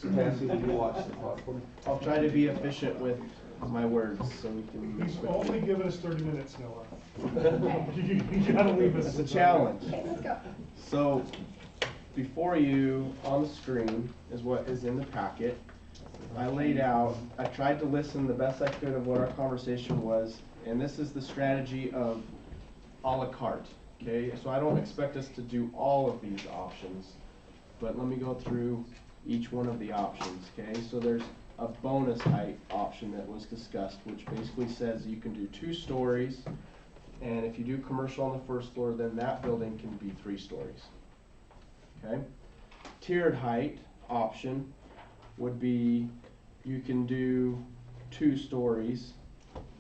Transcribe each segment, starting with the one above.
Nancy, will you watch the clock for me? I'll try to be efficient with my words so we can move He's quickly. only given us 30 minutes, Noah. You gotta leave us. It's a challenge. Okay, let's go. So, before you on the screen is what is in the packet. I laid out, I tried to listen the best I could of what our conversation was, and this is the strategy of a la carte, okay? So I don't expect us to do all of these options, but let me go through each one of the options, okay? So there's a bonus height option that was discussed, which basically says you can do 2 stories, and if you do commercial on the first floor, then that building can be 3 stories, okay? Tiered height option would be you can do 2 stories,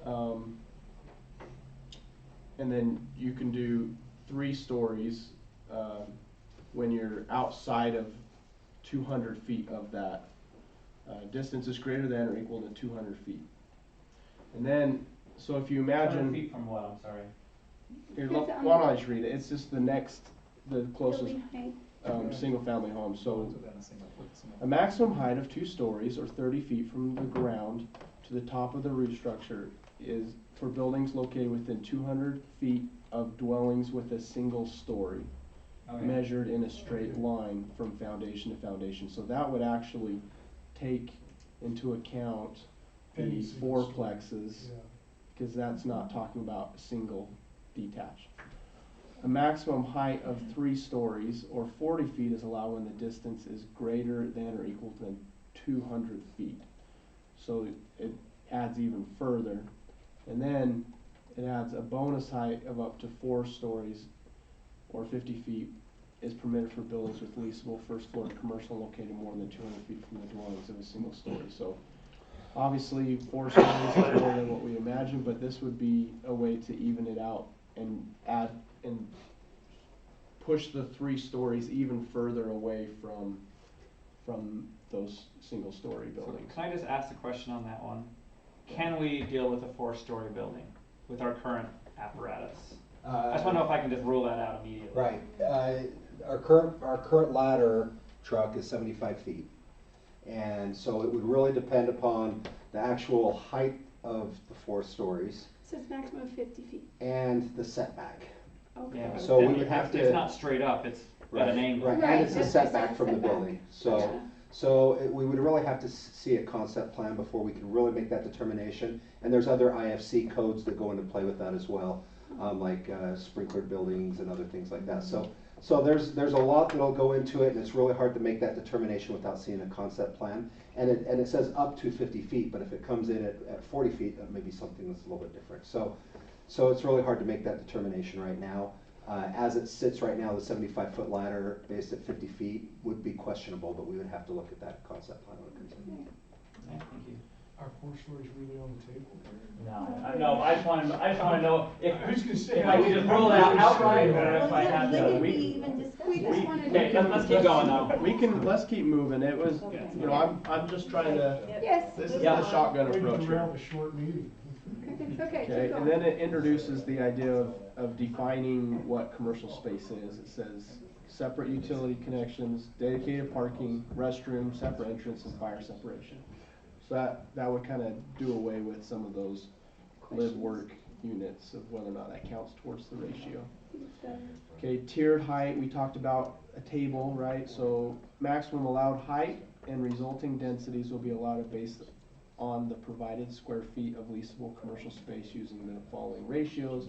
and then you can do 3 stories when you're outside of 200 feet of that distance is greater than or equal to 200 feet. And then, so if you imagine 200 feet from what? I'm sorry. Here, why don't I just read it? It's just the closest Building height. single-family home. So, a maximum height of 2 stories or 30 feet from the ground to the top of the roof structure is for buildings located within 200 feet of dwellings with a single story, measured in a straight line from foundation to foundation. So that would actually take into account the fourplexes, because that's not talking about single detached. A maximum height of 3 stories or 40 feet is allowed when the distance is greater than or equal to 200 feet. So it adds even further. And then it adds a bonus height of up to 4 stories or 50 feet is permitted for buildings with leasable first floor commercial located more than 200 feet from the dwellings of a single story. So obviously 4 stories is more than what we imagined, but this would be a way to even it out and add and push the 3 stories even further away from those single story buildings. So can I just ask a question on that one? Can we deal with a 4-story building with our current apparatus? I just want to know if I can just rule that out immediately. Right. Our current ladder truck is 75 feet. And so it would really depend upon the actual height of the 4 stories. So it's maximum of 50 feet. And the setback. Okay. Yeah, So we would have It's to. not straight up, it's at an angle. Right, Right, and it's a that's what I setback said, from the setback. building. So we would really have to see a concept plan before we can really make that determination. And there's other IFC codes that go into play with that as well, like sprinkler buildings and other things like that. So there's a lot that'll go into it, and it's really hard to make that determination without seeing a concept plan. And it says up to 50 feet, but if it comes in at 40 feet, that may be something that's a little bit different. So it's really hard to make that determination right now. As it sits right now, the 75-foot ladder based at 50 feet would be questionable, but we would have to look at that concept plan when it comes in. Yeah, thank you. Are 4 stories really on the table? No, I just want to know if I was gonna say, if I can just rule it out outright, or if I Well, have when to. did we even discuss we this? just wanted Okay, to- let's keep going though. Let's keep moving. It was, you know, I'm just trying to, Yes. this is Yeah. the shotgun We approach here. derailed a short meeting. It's okay, keep Okay, going. and then it introduces the idea of defining what commercial space is. It says separate utility connections, dedicated parking, restroom, separate entrance, and fire separation. So that would kind of do away with some of those live-work units of whether or not that counts towards the ratio. Okay, tiered height, we talked about a table, right? So maximum allowed height and resulting densities will be allowed based on the provided square feet of leasable commercial space using the following ratios,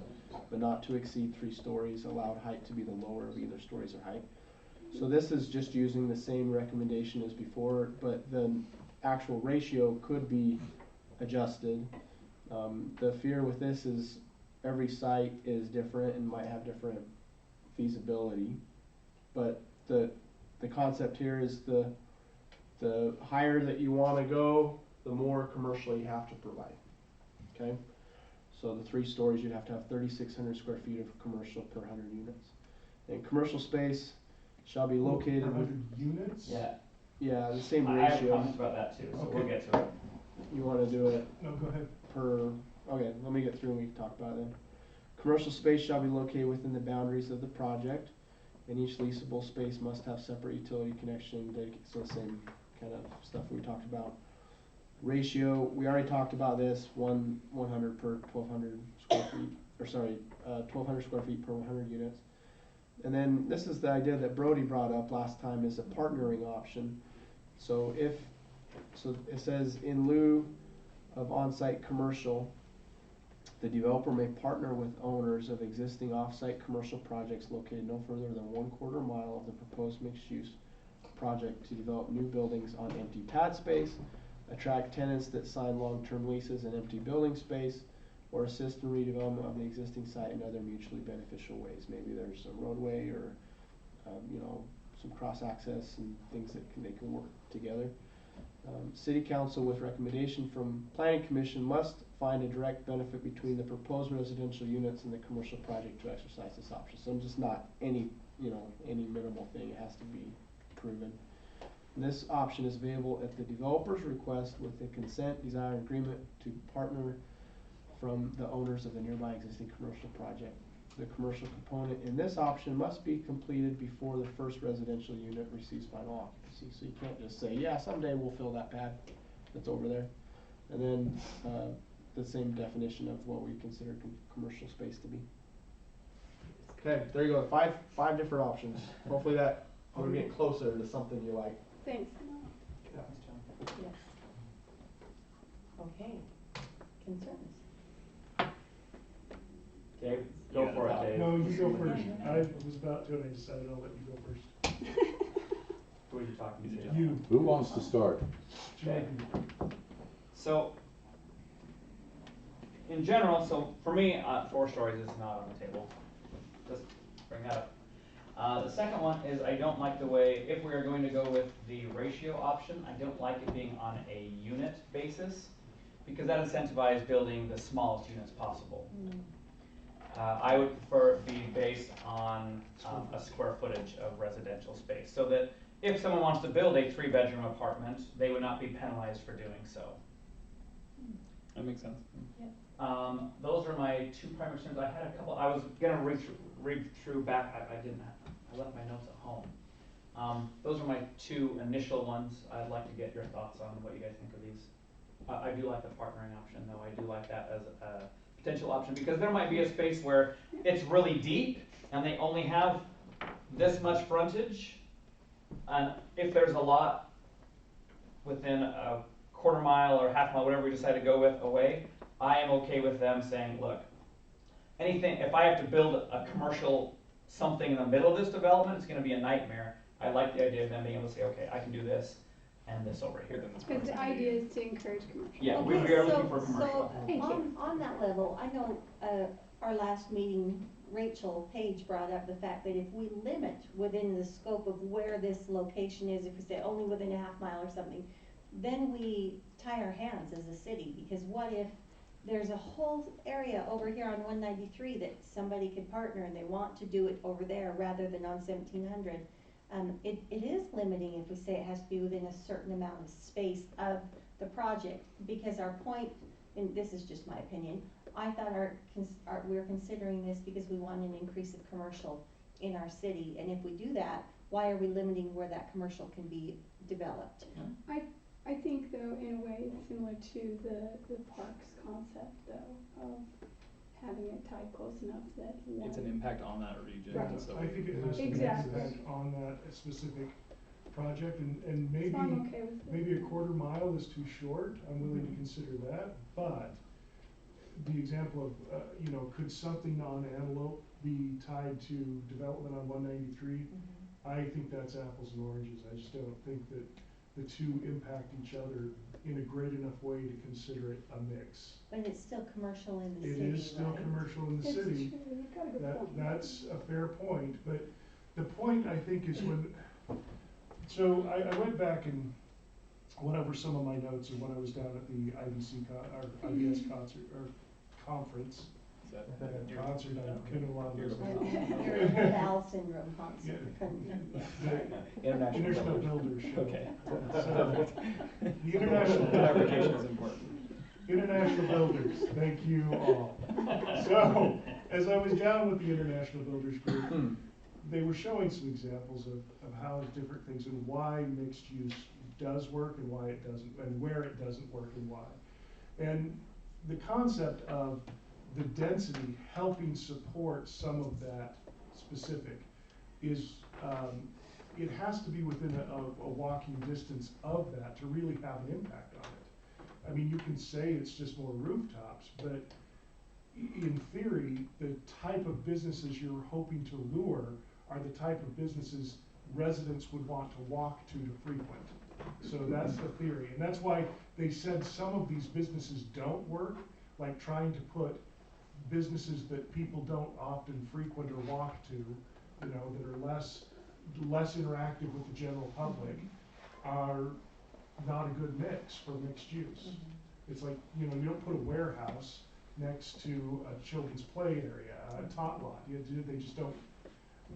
but not to exceed 3 stories, allowed height to be the lower of either stories or height. So this is just using the same recommendation as before, but the actual ratio could be adjusted. The fear with this is every site is different and might have different feasibility, but the concept here is the higher that you want to go, the more commercial you have to provide. Okay, so the 3 stories you'd have to have 3,600 square feet of commercial per 100 units. And commercial space shall be located with 100 units? yeah the same I have ratio. comments about that too, so Okay. we'll get to it. You want to do it No, go ahead. per? Okay, let me get through and we can talk about it then. Commercial space shall be located within the boundaries of the project, and each leasable space must have separate utility connection. So the same kind of stuff we talked about. Ratio, we already talked about this, 100 per 1,200 square feet, or sorry, 1,200 square feet per 100 units. And then this is the idea that Brody brought up last time, is a partnering option. So it says in lieu of on-site commercial, the developer may partner with owners of existing off-site commercial projects located no further than 1/4 mile of the proposed mixed-use project to develop new buildings on empty pad space, attract tenants that sign long-term leases in empty building space, or assist in redevelopment of the existing site in other mutually beneficial ways. Maybe there's a roadway or, some cross-access and things that they can work together. City council with recommendation from planning commission must find a direct benefit between the proposed residential units and the commercial project to exercise this option. So just not any minimal thing, it has to be proven. And this option is available at the developer's request with the consent, desire, and agreement to partner from the owners of the nearby existing commercial project. The commercial component in this option must be completed before the first residential unit receives final occupancy. So you can't just say, yeah, someday we'll fill that pad that's over there. And then the same definition of what we consider commercial space to be. Okay, there you go. Five different options. Hopefully that we're getting closer to something you like. Thanks. Thanks, John. Yes. Okay, concerns? Dave, go for it, Dave. No, you go first. I was about to, and I decided I'll let you go first. Who are you talking to? You. Who wants to start? Okay. So, in general, for me, 4 stories is not on the table. Just bring that up. The second one is I don't like the way, if we are going to go with the ratio option, I don't like it being on a unit basis, because that incentivizes building the smallest units possible. I would prefer it be based on a square footage of residential space, so that if someone wants to build a 3-bedroom apartment, they would not be penalized for doing so. That makes sense. Yep. Those are my 2 primary concerns. I had a couple, I was gonna read through back, I left my notes at home. Those are my 2 initial ones. I'd like to get your thoughts on what you guys think of these. I do like the partnering option, though. I do like that as a potential option, because there might be a space where it's really deep and they only have this much frontage, and if there's a lot within a 1/4 mile or 1/2 mile, whatever we decide to go with, away, I am okay with them saying, look, if I have to build a commercial something in the middle of this development, it's gonna be a nightmare. I like the idea of them being able to say, okay, I can do this and this over here. Because the idea is to encourage commercial. Yeah, we Okay, are looking for commercial. Thank you. On that level, I know, our last meeting, Rachel Page brought up the fact that if we limit within the scope of where this location is, if we say only within a 1/2 mile or something, then we tie our hands as a city, because what if there's a whole area over here on 193 that somebody could partner and they want to do it over there rather than on 1700? It is limiting if we say it has to be within a certain amount of space of the project, because our point, and this is just my opinion, I thought we're considering this because we want an increase of commercial in our city, and if we do that, why are we limiting where that commercial can be developed? I think though, in a way, it's similar to the parks concept though, of having it tied close enough that one. It's an impact on that region. Right. So I think it has to be Exactly. impact on that specific project, and So I'm okay with it. maybe a 1/4 mile is too short. I'm willing to consider that, but the example of, could something on Antelope be tied to development on 193? I think that's apples and oranges. I just don't think that the 2 impact each other in a great enough way to consider it a mix. But it's still commercial in the It city, is still right? commercial in the It's city. true, you've got a good point. That's a fair point, but the point I think is so I went back and went over some of my notes of when I was down at the IBS concert, or conference. is that Concert, I've been to a lot of those. You're a Val syndrome concert. The international International builders? Builders Show. Okay. So, the International Clarification is important. International Builders, thank you all. So, as I was down with the International Builders Group, they were showing some examples of how different things and why mixed use does work and why it doesn't, and where it doesn't work and why. And the concept of the density helping support some of that specific is, it has to be within a walking distance of that to really have an impact on it. I mean, you can say it's just more rooftops, but in theory, the type of businesses you're hoping to lure are the type of businesses residents would want to walk to frequent. So that's the theory, and that's why they said some of these businesses don't work, like trying to put businesses that people don't often frequent or walk to, you know, that are less interactive with the general public, are not a good mix for mixed use. It's like, you know, you don't put a warehouse next to a children's play area, a tot lot. They just don't,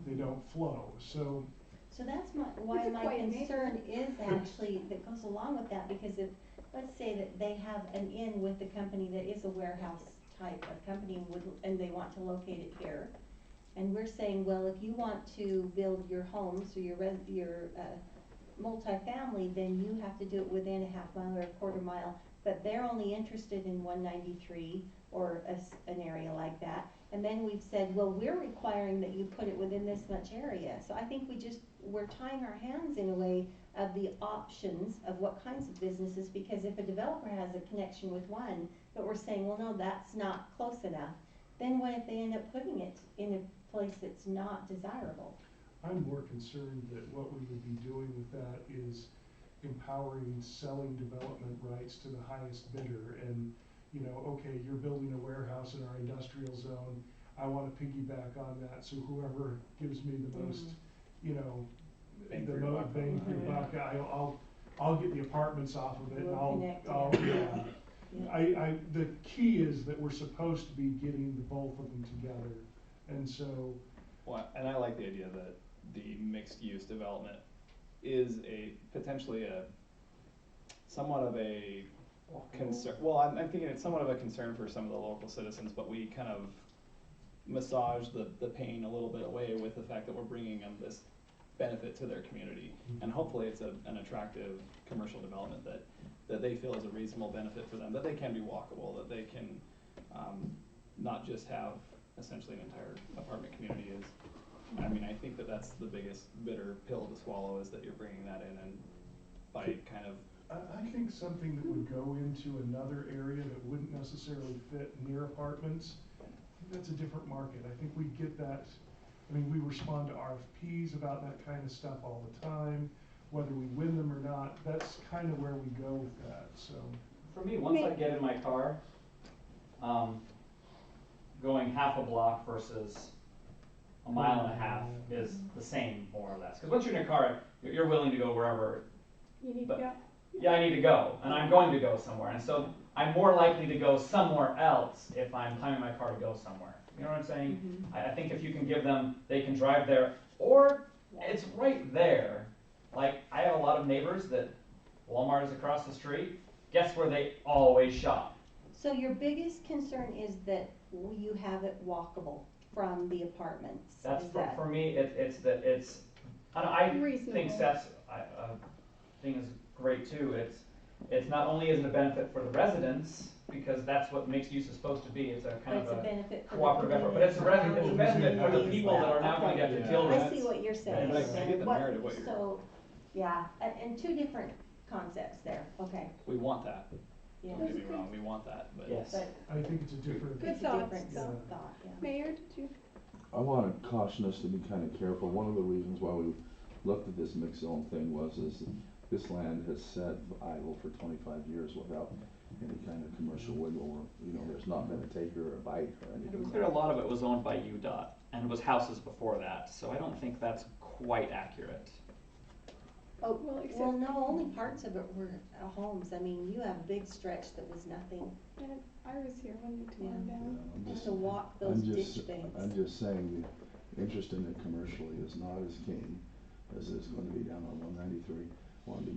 they don't flow. So that's why It's a my quiet concern is actually, that goes along with that, because if, let's say that they have an in with the company that is a warehouse type of company and they want to locate it here. And we're saying, well, if you want to build your homes or your multifamily, then you have to do it within a half mile or a quarter mile. But they're only interested in 193 or an area like that. And then we've said, well, we're requiring that you put it within this much area. So I think we're tying our hands in a way of the options of what kinds of businesses, because if a developer has a connection with one, but we're saying, well, no, that's not close enough, then what if they end up putting it in a place that's not desirable? I'm more concerned that what we would be doing with that is empowering selling development rights to the highest bidder. And, you know, okay, you're building a warehouse in our industrial zone, I want to piggyback on that, so whoever gives me the most, you know, Bang the for your most buck. bang for your buck, I'll get the apartments off of it, and We'll I'll, connect, yeah. Yeah. The key is that we're supposed to be getting the both of them together, and so, Well, and I like the idea that the mixed-use development is potentially somewhat of a concern. Well, I'm thinking it's somewhat of a concern for some of the local citizens, but we kind of massage the pain a little bit away with the fact that we're bringing them this benefit to their community. And hopefully it's an attractive commercial development that they feel is a reasonable benefit for them, that they can be walkable, that they can not just have essentially an entire apartment community is. I mean, I think that's the biggest bitter pill to swallow, is that you're bringing that in, and by kind of. I think something that would go into another area that wouldn't necessarily fit near apartments, that's a different market. I think we get that. I mean, we respond to RFPs about that kind of stuff all the time, whether we win them or not. That's kind of where we go with that. So For me, once I get in my car, going half a block versus a mile and a half is the same, more or less. Because once you're in your car, you're willing to go wherever. You need to go. Yeah, I need to go, and I'm going to go somewhere, and so I'm more likely to go somewhere else if I'm timing my car to go somewhere. You know what I'm saying? I think if you can give them, they can drive there, or it's right there. Like, I have a lot of neighbors that Walmart is across the street. Guess where they always shop? So your biggest concern is that you have it walkable from the apartments? That's Is that- for me. It's that it's. I think Reasonable. Seth's thing is great too. It's not only is it a benefit for the residents, because that's what mixed use is supposed to be. It's a kind It's of a a benefit for the cooperative effort, but it's a community. benefit for the As people that well. are now going to Okay. get to deal with I it. see what you're saying. But I get the merit of what you're. So, yeah, and two different concepts there, okay, We want that. yeah. Don't get me wrong, we want that, but. Yes. But I think it's a different. Good it's a thoughts, different though. thought, yeah. Mayor, did you? I want to caution us to be kind of careful. One of the reasons why we looked at this mixed zone thing is this land has sat idle for 25 years without any kind of commercial wiggle room. You know, there's not been a take or a bite or To be anything. clear, a lot of it was owned by UDOT, and it was houses before that, so I don't think that's quite accurate. Oh, Well, except- well, no, only parts of it were homes. I mean, you have a big stretch that was nothing. And I was here when you tore them Yeah. down. I'm Just just- to walk those ditch banks. I'm just saying the interest in it commercially is not as keen as it's going to be down on 193. Want to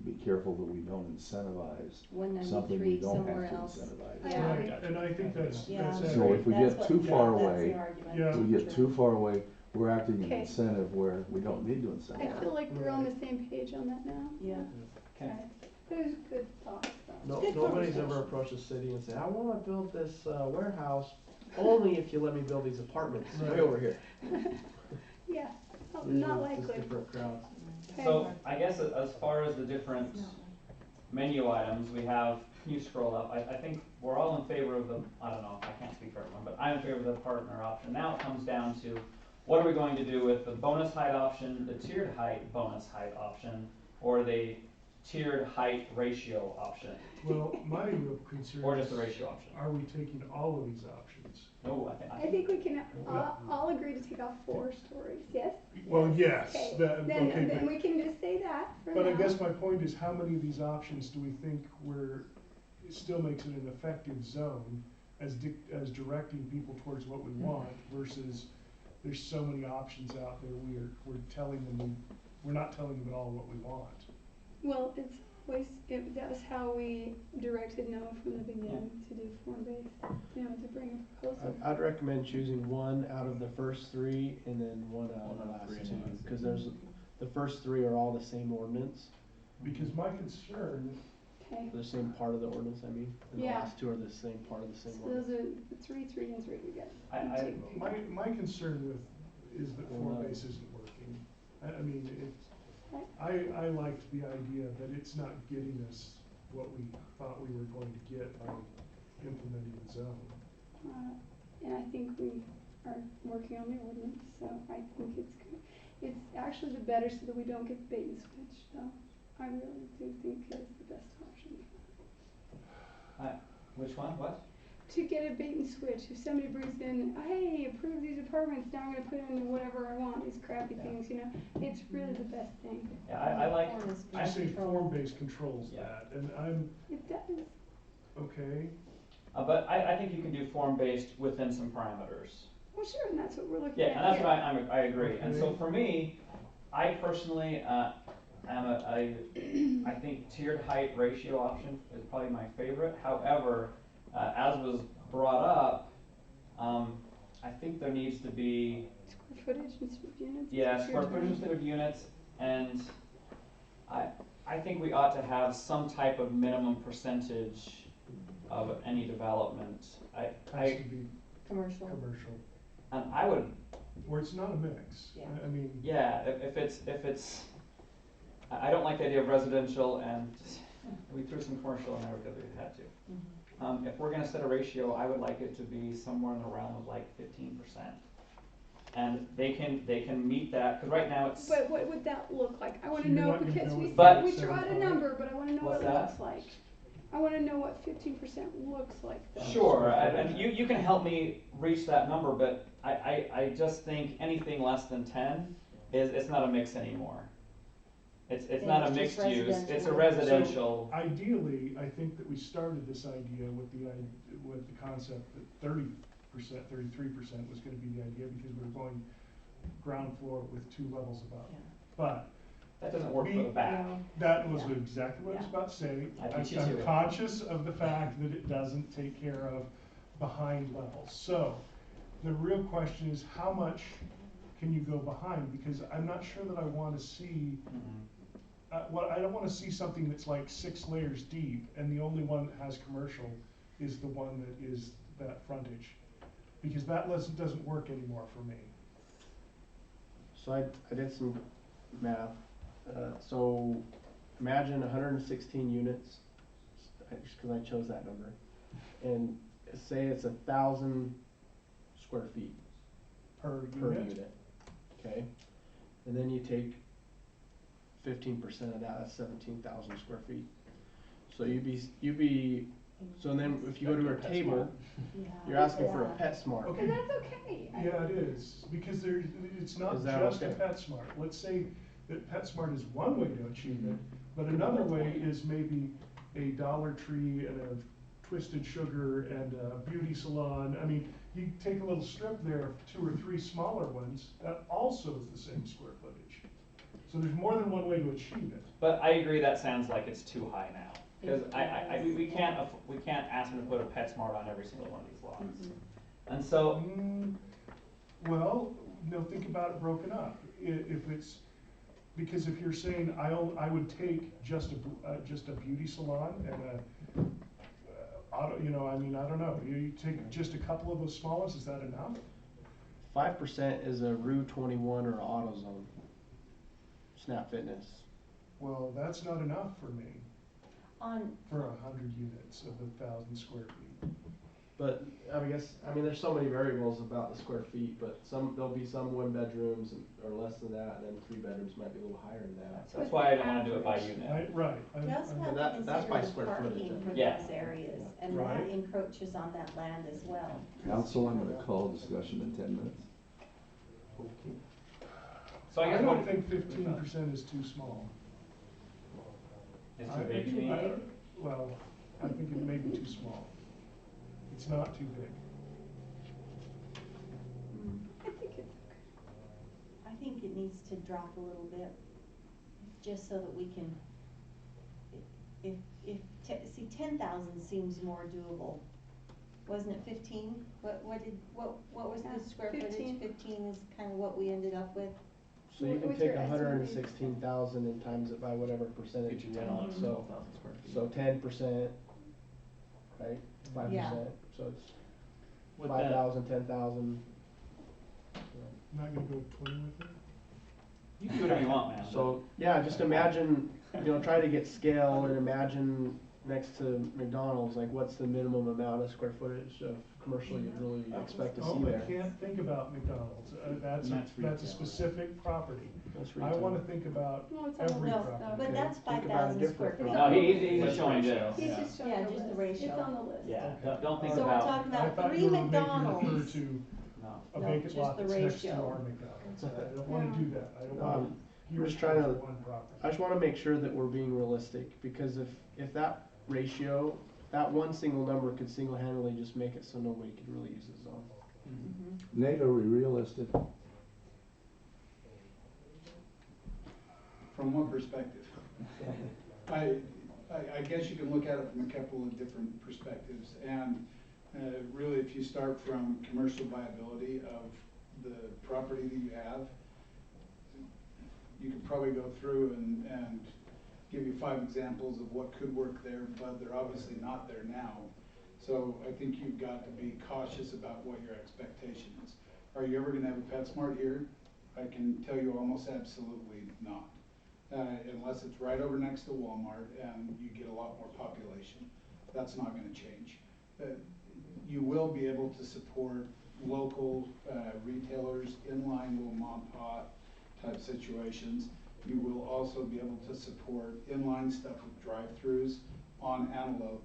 be careful that we don't incentivize something we 193 don't somewhere have to else. incentivize. Yeah. Right, and I think that's Yeah. accurate. So if we That's get what- too far that's the away, argument. Yeah. if we get too far away, we're acting an Okay. incentive where we don't need to I incentivize. feel like we're on the same page on that now. Yeah. Okay. Those are good thoughts, though. No, Good nobody's conversation. ever approached the city and said, I wanna build this, warehouse, only if you let me build these apartments way Right. over here. Yeah, not Usually it's likely. just different crowds. Okay. So I guess as far as the different menu items, we have, can you scroll up? I think we're all in favor of the, I don't know, I can't speak for everyone, but I'm in favor of the partner option. Now it comes down to, what are we going to do with the bonus height option, the tiered height bonus height option, or the tiered height ratio option, Well, my real concern or is, just the ratio option? are we taking all of these options? No, I think we can all agree to take off 4 stories, yes? Well, yes, Okay, that, then, okay, then we can just say that for but I now. guess my point is, how many of these options do we think it still makes it an effective zone as directing people towards what we want versus there's so many options out there, we're telling them, we're not telling them at all what we want. Well, it's always, that was how we directed Noah from the beginning, to do form-based, to bring a proposal. I'd recommend choosing one out of the first 3 and then one out of the last 2, cause the first 3 are all the same ordinance, Because my concern, Okay, the same part of the ordinance, I mean, and the Yeah. last 2 are the same part of the so same those ordinance. are the 3, 3, and 3 we got. I- my concern is that form-based isn't working. I mean, I liked the idea that it's not getting us what we thought we were going to get by implementing the zone. And I think we are working on the ordinance, so I think it's good. It's actually the better so that we don't get the bait and switch, though. I really do think it's the best option. Which one, what? To get a bait and switch, if somebody brings in, hey, approve these apartments, now I'm gonna put in whatever I want, these crappy things, it's really the best thing. Yeah, I like, Form is I say control. form-based controls Yeah. that, and I'm, It does. okay, but I think you can do form-based within some parameters. Well, sure, and that's what we're looking Yeah, at and that's here. what I agree, and so Okay. for me, I personally, I think tiered height ratio option is probably my favorite, however, as was brought up, I think there needs to be, Square footage instead of units. yeah, is what square you're footage saying. instead of units, and I think we ought to have some type of minimum percentage of any development. has to be Commercial. commercial, And I would, or it's not a mix. Yeah. I mean, yeah, if it's, I don't like the idea of residential and we threw some commercial in there because we had to. If we're gonna set a ratio, I would like it to be somewhere in the realm of like 15%. And they can meet that, cause right now it's, But what would that look like? I wanna So you're know, not gonna because go we with But- we throw out a 75? number, but I wanna know what What's it that? looks like. I wanna know what 15% looks like though. sure, and you can help me reach that number, but I just think anything less than 10 it's not a mix anymore. It's Then not a it's just mixed use, it's a residential. residential. ideally, I think that we started this idea with the concept that 30%, 33% was gonna be the idea, because we were going ground floor with 2 levels above. Yeah. But That doesn't work for the back. No. that was Yeah. exactly what I was Yeah. about to say. I teach you I'm to. conscious of the fact that it doesn't take care of behind levels. So, the real question is, how much can you go behind? Because I'm not sure that I wanna see, I don't wanna see something that's like 6 layers deep, and the only one that has commercial is the one that is that frontage. Because that doesn't work anymore for me. So I did some math, so imagine 116 units, just cause I chose that number, and say it's 1,000 square feet Per per unit. unit, okay? And then you take 15% of that, that's 17,000 square feet. So so then if you go to our table, you're asking for a PetSmart. Okay. And that's okay. Yeah, it is, because it's not Is that just a okay? PetSmart. Let's say that PetSmart is one way to achieve it, but another way is maybe a Dollar Tree and a Twisted Sugar and a beauty salon. I mean, you take a little strip there of 2 or 3 smaller ones, that also is the same square footage. So there's more than one way to achieve it. But I agree, that sounds like it's too high now. Cause we can't ask them to put a PetSmart on every single one of these lots. And so, Well, no, think about it broken up. If it's, because if you're saying, I would take just a beauty salon and auto, you know, I mean, I don't know, you take just a couple of those small ones, is that enough? 5% is a Route 21 or AutoZone. Snap Fitness. Well, that's not enough for me, On, for 100 units of 1,000 square feet. But I mean, there's so many variables about the square feet, but there'll be some 1 bedrooms or less than that, and then 3 bedrooms might be a little higher than that. That's why I didn't wanna do it by unit. Right. we also have That- to that's by consider the square footage, parking I for think. Yeah. those areas, and Right. that encroaches on that land as well. Council, I'm gonna call discussion in 10 minutes. So I I guess don't what, think 15% is too small. it's too big, you mean? Well, I think it may be too small. It's not too big. I think it's okay. I think it needs to drop a little bit, just so that we can, see, 10,000 seems more doable. Wasn't it 15? What was Yeah, the square footage? 15. 15 is kind of what we ended up with. So you can What's take your estimated? 116,000 and times it by whatever percentage you want. So 12,000 square feet. 10%, right? 5%. Yeah. So it's With that- 5,000, 10,000. I'm not gonna go 20 with it. You can do whatever you want, man. So yeah, just imagine, try to get scale and imagine next to McDonald's, like what's the minimum amount of square footage of commercial you'd really expect to see Oh, there. I can't think about McDonald's. That's That's a retail. specific property. That's I retail. wanna think about No, it's on the every list, property. though. But that's Think about a 5,000 different square feet. No, he's Let's just showing ratio. this. He's Yeah. just showing Yeah, the just the list. ratio. It's on the list. Yeah, Okay. don't think So we're about, talking I about thought 3 you were making a refer McDonald's. to no. a No, vacant just lot the that's next to ratio. our McDonald's. I don't wanna do that. I don't No, wanna I'm gear just trying towards to- one property. I just wanna make sure that we're being realistic, because if that ratio, that one single number could single-handedly just make it so nobody could really use the zone. Mhm. Nate, are we realistic? From what perspective? I guess you can look at it from a couple of different perspectives, and really, if you start from commercial viability of the property that you have, you could probably go through and give you 5 examples of what could work there, but they're obviously not there now. So I think you've got to be cautious about what your expectation is. Are you ever gonna have a PetSmart here? I can tell you almost absolutely not. Unless it's right over next to Walmart and you get a lot more population. That's not gonna change. You will be able to support local retailers, inline little mom and pop type situations. You will also be able to support inline stuff with drive-throughs on Antelope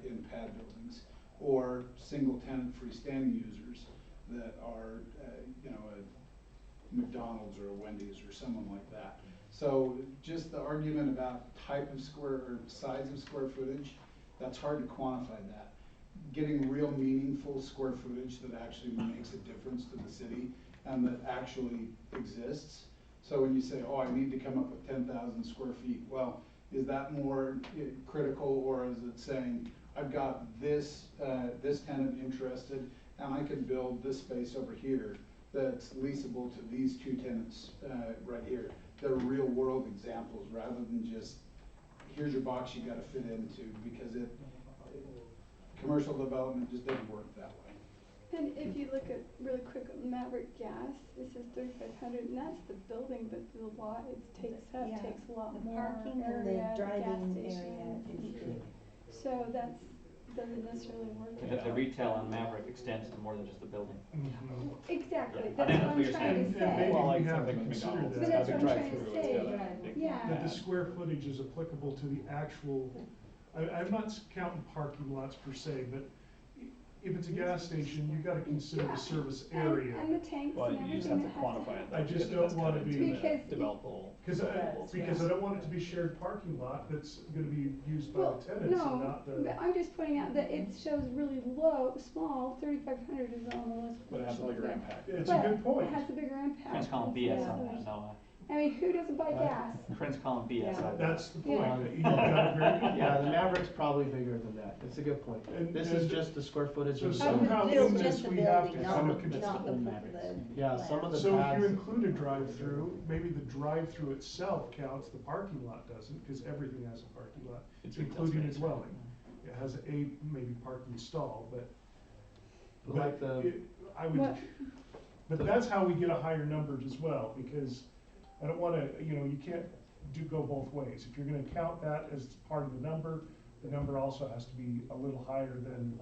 in pad buildings, or single tenant freestanding users that are, a McDonald's or a Wendy's or someone like that. So just the argument about type of square or size of square footage, that's hard to quantify that. Getting real meaningful square footage that actually makes a difference to the city and that actually exists. So when you say, oh, I need to come up with 10,000 square feet, well, is that more critical, or is it saying, I've got this tenant interested and I can build this space over here that's leasable to these 2 tenants right here. They're real world examples rather than just, here's your box you gotta fit into, because commercial development just doesn't work that way. And if you look at really quick Maverick Gas, it says 3,500, and that's the building, but the lot takes Yeah, a lot the more parking and area, the driving gas area station. is So doesn't necessarily work. Because the retail on Maverick extends to more than just the building. Mhm. Exactly, Yeah. that's I what think I'm that's what you're trying to saying. say. And maybe Well, like we have something to with consider McDonald's, that. it's But that's got what the I'm trying to drive-through, it's got a say. big. Yeah. That the square footage is applicable to the actual, I'm not counting parking lots per se, but if it's a gas station, you've gotta consider the service area. And the tanks But and you just everything have to that has quantify it. I just because don't that's wanna cut into be- the Because- developable. Because I don't want it to be shared parking lot that's gonna be used by Well, the tenants and no, not the. but I'm just pointing out that it shows really low, small, 3,500 is on the list. But it has a bigger But- impact. It's a good point. It has a bigger impact. Prince calling BS on that, no. I mean, who doesn't buy gas? Prince calling BS on that. That's the point. Yeah. You got it very good. Yeah, the Maverick's probably bigger than that, it's a good point. And- This and- is just the square footage So of I would somehow build in just this, the we have to building, kind not of the, not the, old the. Mavericks. Yeah, some of the So if pads. you include a drive-through, maybe the drive-through itself counts, the parking lot doesn't, because everything has a parking lot, It's retail including a space, dwelling. It has a maybe parking stall, but Like the, I would, What? but that's how we get a higher number as well, because I don't wanna, you can't go both ways. If you're gonna count that as part of the number also has to be a little higher than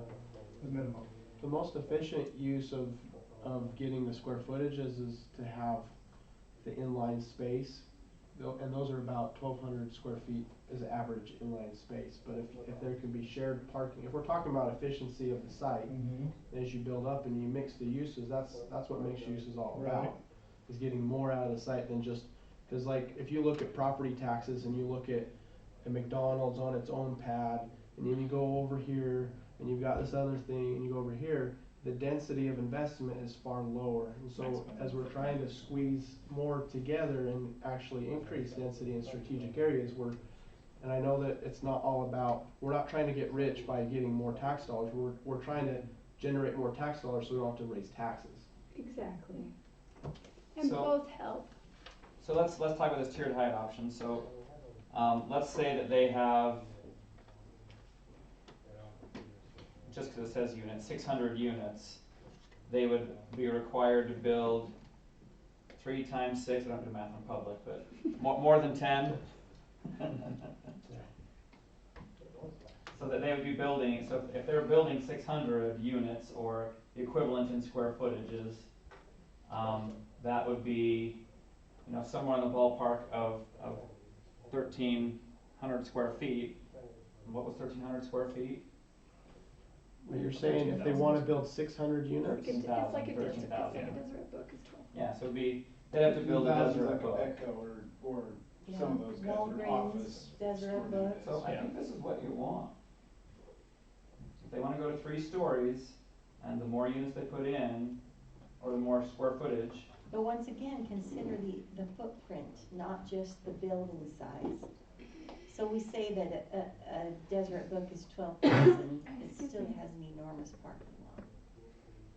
the minimum. the most efficient use of getting the square footage is to have the inline space. And those are about 1,200 square feet is the average inline space, but if there can be shared parking, if we're talking about efficiency of the site, as you build up and you mix the uses, that's what mixed use is all about. Right. Is getting more out of the site than just, cause like, if you look at property taxes and you look at a McDonald's on its own pad, and then you go over here, and you've got this other thing, and you go over here, the density of investment is far lower. And so, Maximum as we're trying to squeeze more together and actually increase density in strategic areas, and I know that it's not all about, we're not trying to get rich by getting more tax dollars, we're trying to generate more tax dollars so we don't have to raise taxes. Exactly. And So- both help. So let's talk about this tiered height option. So let's say that they have, just because it says units, 600 units, they would be required to build 3 times 6. I don't do math in public, but more than 10. So that they would be building. So if they're building 600 units or the equivalent in square footages, that would be, somewhere in the ballpark of 1,300 square feet. And what was 1,300 square feet? But you're saying if they 13,000. wanna build 600 units? It's like a desert, it's 13,000. like a desert book is 12. Yeah, so they'd have to build a 2,000 desert like book. a Echo or some of those guys are Walgreens, office. Deseret store Book. units. So I Yeah. think this is what you want. If they wanna go to 3 stories, and the more units they put in, or the more square footage, But once again, consider the footprint, not just the building size. So we say that a Deseret Book is 12,000, it still has an enormous parking lot.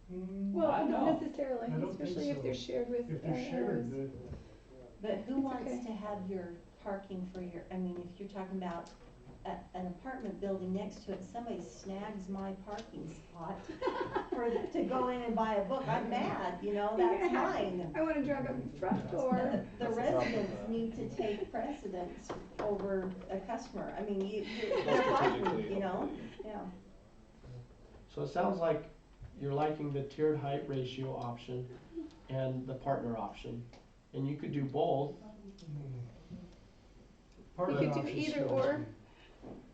Well, I not know. necessarily, I don't think especially if so. they're shared with If they're shared, others. But who It's wants okay. to have your parking for your, if you're talking about an apartment building next to it, somebody snags my parking spot to go in and buy a book, I'm mad, that's mine. I wanna drive up the front door. The residents need to take precedence over a customer, they're fighting, Strategically, yeah. So it sounds like you're liking the tiered height ratio option and the partner option. And you could do both. Part You of the could do option either scares or. me.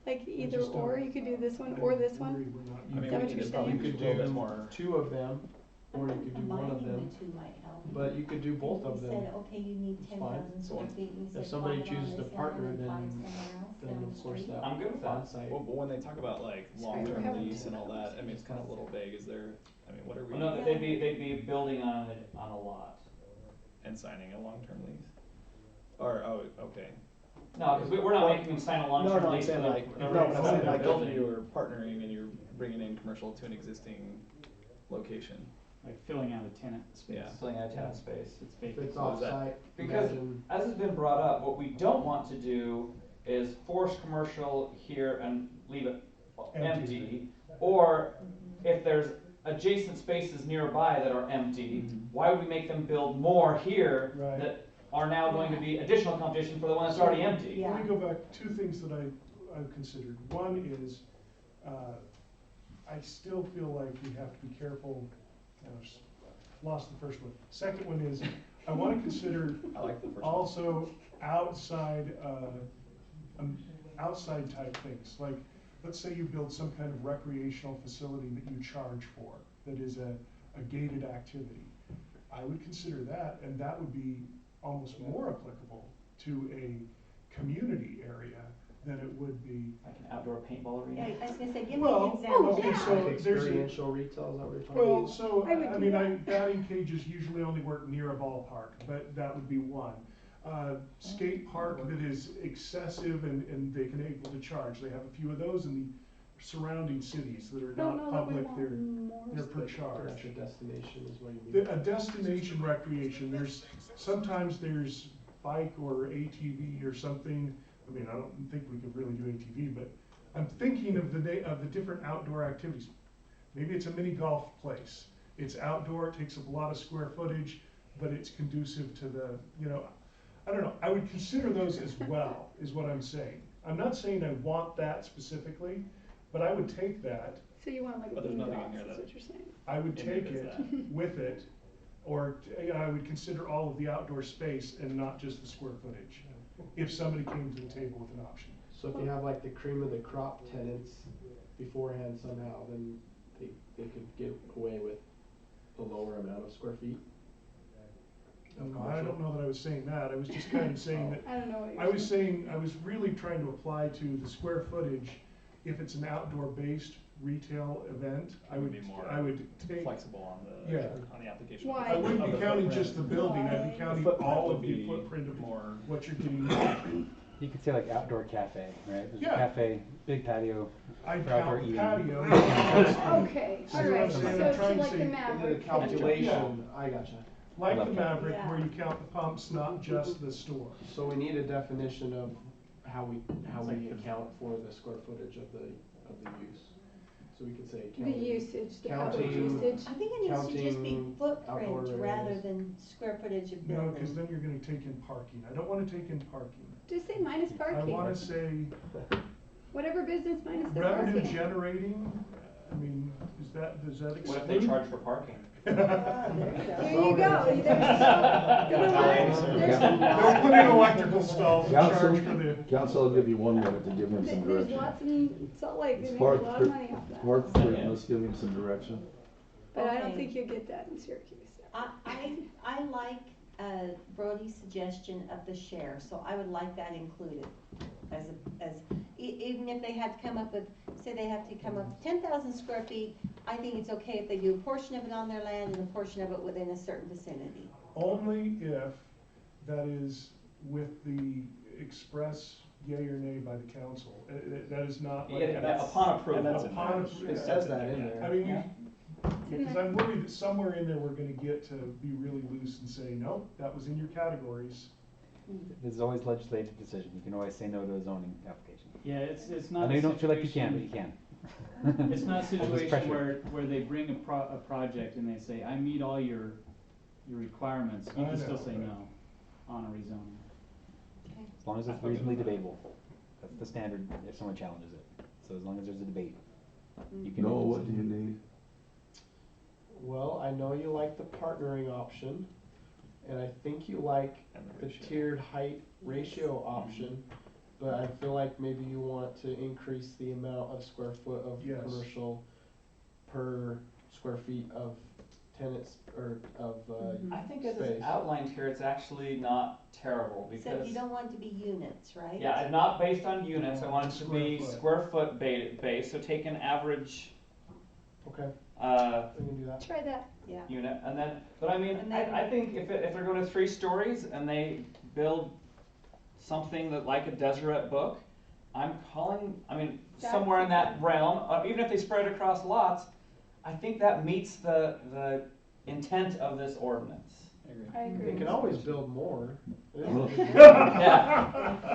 Like either just don't- or, you could do this one or this one. Agreed, we're not- I mean, Is that we what you're could probably saying? You do could a little bit do more. 2 of them, or you could do one of them, Combining the two might help. but you could do both of We them. said, okay, you need It's 10,000 fine. square feet, and we said If somebody 5 on chooses to this end partner, and 5 then somewhere else down of the course street. that I'm good with that. on-site. Well, but when they talk about like Sorry, we're long-term having lease and all too that, much it's kind of a little vague. Is there? What are we? Well, no, they'd be building on a lot. And signing a long-term lease. Or okay. No, because we're not making them sign a No, long-term I'm lease for saying the, like, for no, the but I'm saying they're like if building. you're partnering and you're bringing in commercial to an existing location. Like filling out a tenant space. Yeah. Filling out a tenant space. It's If vacant. it's What is that? off-site, Because imagine, as has been brought up, what we don't want to do is force commercial here and leave it empty. Or if there's adjacent spaces nearby that are empty, why would we make them build more here Right. that are now going to be additional competition for the one that's already empty? Yeah. Let me go back, 2 things that I've considered. One is, I still feel like we have to be careful, I've just lost the first one. Second one is, I wanna consider I like the first one. also outside type things, like, let's say you build some kind of recreational facility that you charge for, that is a gated activity. I would consider that, and that would be almost more applicable to a community area than it would be. Like an outdoor paintball Yeah, arena? I was gonna say, give me Well, an example. okay, so like there's a, experiential retail, is that what you're talking well, about? so, I would do that. batting cages usually only work near a ballpark, but that would be one. skate park that is excessive and they can able to charge. They have a few of those in the surrounding cities that are Don't not know that we public, want they're more per space. charge. That's a destination is what you mean. A destination recreation, sometimes there's bike or ATV or something. I mean, I don't think we could really do ATV, but I'm thinking of the different outdoor activities. Maybe it's a mini golf place. It's outdoor, it takes up a lot of square footage, but it's conducive to the, I don't know, I would consider those as well, is what I'm saying. I'm not saying I want that specifically, but I would take that, So you want like a But there's nothing in boondocks, here is that- what you're saying? I would take Inhibits it that. with it, or, I would consider all of the outdoor space and not just the square footage, if somebody came to the table with an option. So if you have like the cream of the crop tenants beforehand somehow, then they could get away with a lower amount of square feet. I don't know that I was saying that, I was just kind of saying that, I don't know what you're I was saying, I was really trying to apply to the square footage. If it's an outdoor-based retail event, I would Be more take, flexible Yeah. on the application. Why? I wouldn't Of be the counting footprint. just the building, I'd be The counting footprint all would of the be footprint of more- what you're getting into. You could say like outdoor cafe, right? There's a Yeah. cafe, big patio. I'd for outdoor count the eating. patio, Okay, See all what I'm right, saying? I'm so trying to like say- the In In the Maverick. calculation, I gotcha. like the Okay. Maverick, where Yeah. you count the pumps, not just the store. So we need a definition of how we like the- account for the square footage of the use. So we can say The counting. usage, the outdoor counting- usage. I think it needs to just be Counting outdoor footprint rather areas. than square footage of No, cause building. then you're gonna take in parking, I don't wanna take in parking. Just say minus I parking, wanna say whatever business minus the revenue parking. generating, I mean, does that exclude? What if they charge for parking? Ah, there you There go. you go, there's so, you know what? There's some They'll lots- put in electrical stalls and Council, charge for the. council, I'll give you 1 minute to give him some There's direction. lots in Salt Lake, they make a Park lot for- of money off that. Park for, let's give him some direction. But I don't Okay. think you'll get that in Syracuse. I like Brody's suggestion of the share, so I would like that included even if they had to come up with, say they have to come up with 10,000 square feet, I think it's okay if they do a portion of it on their land and a portion of it within a certain vicinity. Only if that is with the express yea or nay by the council. That is not like. Yeah, that upon approval. And that's in Upon there. approval. It says that in there. I mean, Yeah. because I'm worried that somewhere in there, we're gonna get to be really loose and say, no, that was in your categories. This is always legislative decision. You can always say no to a zoning application. Yeah, It's not. I know a you don't feel like you can, but situation- you can. It's not a There's situation pressure. where they bring a project and they say, I meet all your requirements, you I can still know, say but- no on a rezoning. As long as it's reasonably debatable. That's the standard if someone challenges it. So as long as there's a debate, you can. Noel, make a what do you decision. need? Well, I know you like the partnering option, and I think you like And the ratio. tiered height ratio option, but I feel like maybe you want to increase the amount of square foot of Yes. commercial per square feet of tenants, or of, I think as it's space. outlined here, it's actually not terrible So because, you don't want it to be units, right? yeah, and not based on units, I want it to be Square foot. square foot based, so take an average, Okay, we can do that. Try that. Yeah. unit, and then, but I mean, And then- I think if they're going to 3 stories and they build something that like a Deseret book, I mean, That's somewhere in that okay. realm, even if they spread it across lots, I think that meets the intent of this ordinance. I agree. I agree. They can always build more. Yeah.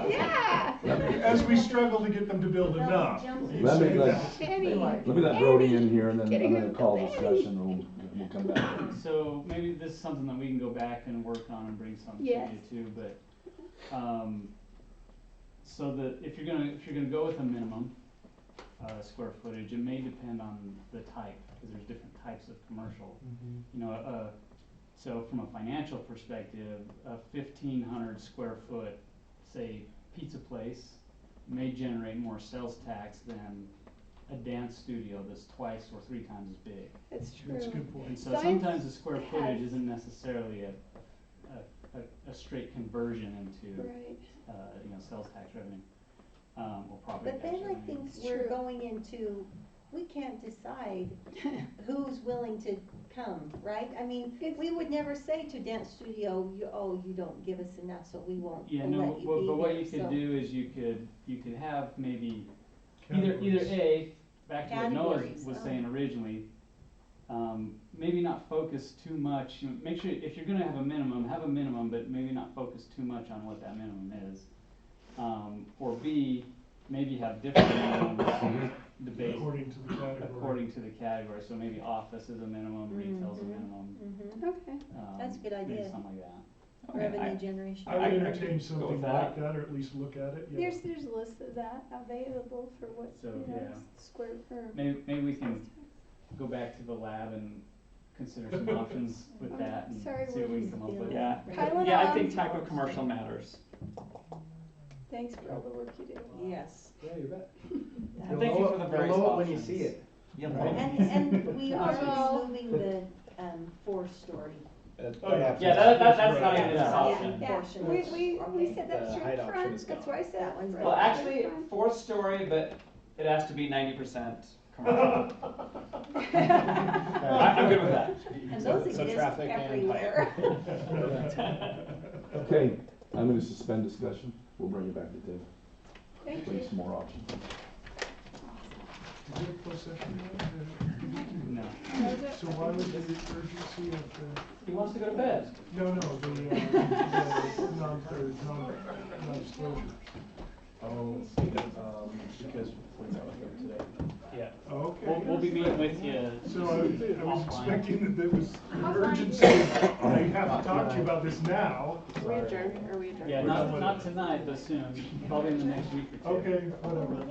Yeah. As we struggle to get them to build Well, enough. jump- you Let me say let- that. Penny. Let me let Brody in here and then Getting I'm him gonna call to discussion and we'll come back. So maybe this is something that we can go back and work on and bring something to Yes. you too, but, so that if you're gonna go with a minimum, square footage, it may depend on the type, cause there's different types of commercial. You know, so from a financial perspective, a 1,500 square foot, say, pizza place may generate more sales tax than a dance studio that's twice or 3 times as big. That's true. That's a good point. And so Science sometimes the square footage has- isn't necessarily a straight conversion into, Right. you know, sales tax revenue, or property But tax then I revenue. think It's we're true. going into, we can't decide who's willing to come, right? I mean, we would never say to dance studio, you don't give us enough, so we won't Yeah, let no, you but be what here, you could so- do is you could have maybe either Categories. A, back to what Noah Categories, was oh. saying originally, maybe not focus too much, make sure, if you're gonna have a minimum, but maybe not focus too much on what that minimum is. Or B, maybe have different minimums debate According to the category. according to the category, so maybe office is a minimum, retail's a minimum. Mhm. Okay. That's a good Maybe idea. something like that. Revenue generation. I would I entertain could go something with like that. that, or at least look at it, yeah. There's lists of that available for what, So, you know, yeah. square, or. Maybe we can go back to the lab and consider some options with that and Sorry, see what we we're can come up with. Yeah, Piling yeah, I on. think type of commercial matters. Thanks for all the work you do. Yes. Yeah, you bet. That- Thank you for the various You'll know it when you options. see it. And we are Well- removing the, 4-story. Oh, yeah. Yeah, that's not even an Yeah. option. Yeah. Portion. We said that The straight height option front, is that's gone. why I said. That one's front. Well, gone. actually, Fine. 4th story, but it has to be 90% commercial. I'm good with that. And those So exist traffic and everywhere. Okay, I'm gonna suspend discussion, we'll bring it back to Dave, Thank bring you. some more options. Is it a closed session No. now? So why was the urgency of the, He wants to go to bed. no, the non-disclosure? Oh, because we're going with today. Yeah. Okay. We'll be meeting with you. So I was offline. expecting that there was an urgency, I have to talk to you about this now. Yeah, not tonight, but soon, probably in the next week or two. Okay, whatever.